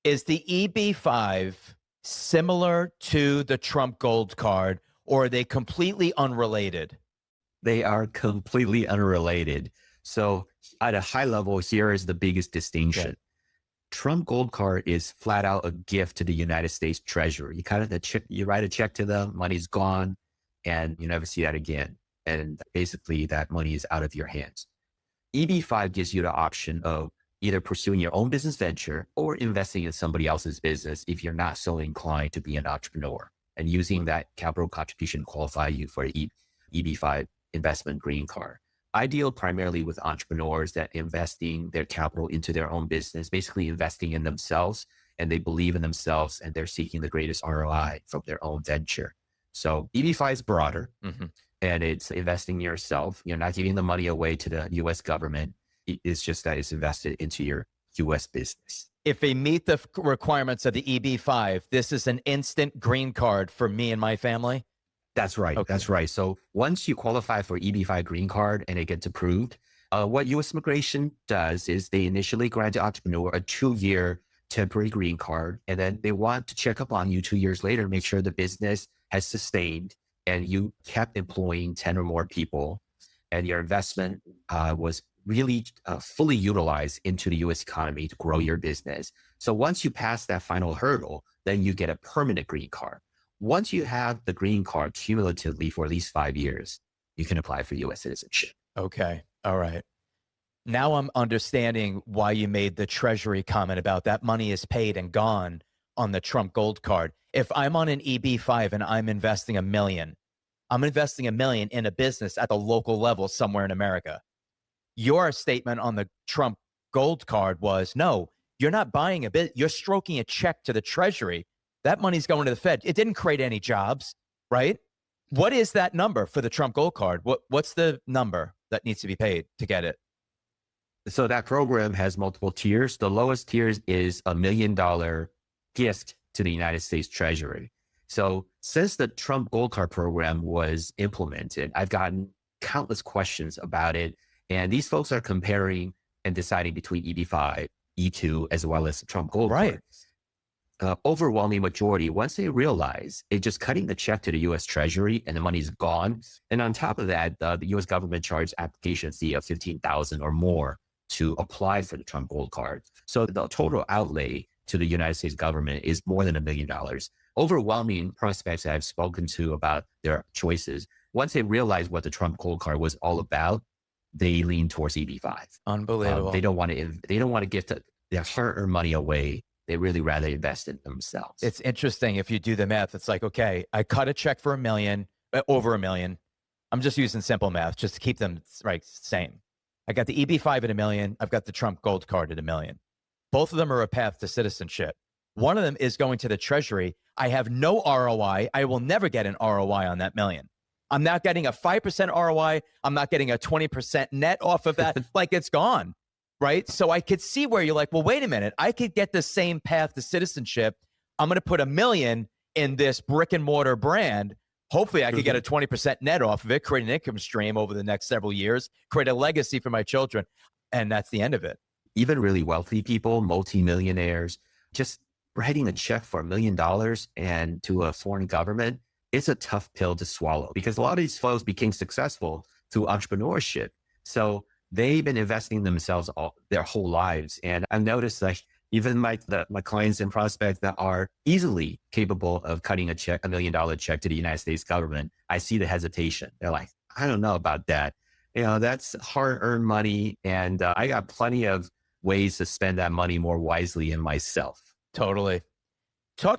Is the EB5 similar to the Trump Gold Card, or are they completely unrelated? They are completely unrelated. So at a high level, here is the biggest distinction. Okay. Trump Gold Card is flat out a gift to the United States Treasury. You write a check to them, money's gone, and you never see that again. And basically that money is out of your hands. EB5 gives you the option of either pursuing your own business venture or investing in somebody else's business if you're not so inclined to be an entrepreneur, and using that capital contribution qualify you for EB5 investment green card. Ideal primarily with entrepreneurs that investing their capital into their own business, basically investing in themselves, and they believe in themselves and they're seeking the greatest ROI from their own venture. So EB5 is broader and it's investing in yourself. You're not giving the money away to the US government. It's just that it's invested into your US business. If they meet the requirements of the EB5, this is an instant green card for me and my family? That's right. Okay. That's right. So once you qualify for EB5 green card and it gets approved, what U.S. immigration does is they initially grant the entrepreneur a 2-year temporary green card, and then they want to check up on you 2 years later, make sure the business has sustained and you kept employing 10 or more people, and your investment was really fully utilized into the U.S. economy to grow your business. So once you pass that final hurdle, then you get a permanent green card. Once you have the green card cumulatively for at least 5 years, you can apply for U.S. citizenship. Okay. All right. Now I'm understanding why you made the Treasury comment about that money is paid and gone on the Trump Gold Card. If I'm on an EB5 and I'm investing $1 million, I'm investing $1 million in a business at the local level somewhere in America. Your statement on the Trump Gold Card was, no, you're not buying a bit. You're stroking a check to the Treasury. That money's going to the Fed. It didn't create any jobs, right? What is that number for the Trump Gold Card? What's the number that needs to be paid to get it? So that program has multiple tiers. The lowest tier is $1 million gift to the United States Treasury. So since the Trump Gold Card program was implemented, I've gotten countless questions about it. And these folks are comparing and deciding between EB5, E2, as well as the Trump Gold Card. Overwhelming majority, once they realize it's just cutting the check to the U.S. Treasury and the money's gone. And on top of that, the U.S. government charged application fee of $15,000 or more to apply for the Trump Gold Card. So the total outlay to the United States government is more than $1 million. Overwhelming prospects that I've spoken to about their choices, once they realize what the Trump Gold Card was all about, they lean towards EB5. Unbelievable. They don't want to give their hard-earned money away. They really rather invest in themselves. It's interesting. If you do the math, it's like, okay, I cut a check for $1 million, over $1 million. I'm just using simple math just to keep them right same. I got the EB5 at $1 million. I've got the Trump Gold Card at $1 million. Both of them are a path to citizenship. One of them is going to the Treasury. I have no ROI. I will never get an ROI on that $1 million. I'm not getting a 5% ROI. I'm not getting a 20% net off of that. Like, it's gone. Right. So I could see where you're like, well, wait a minute. I could get the same path to citizenship. I'm going to put $1 million in this brick and mortar brand. Hopefully I could get a 20% net off of it, create an income stream over the next several years, create a legacy for my children. And that's the end of it. Even really wealthy people, multimillionaires, just writing a check for $1 million and to a foreign government, it's a tough pill to swallow because a lot of these folks became successful through entrepreneurship. So they've been investing in themselves their whole lives. And I've noticed like even my clients and prospects that are easily capable of cutting a check, $1 million check to the United States government, I see the hesitation. They're like, I don't know about that. You know, that's hard-earned money. And I got plenty of ways to spend that money more wisely in myself. Totally.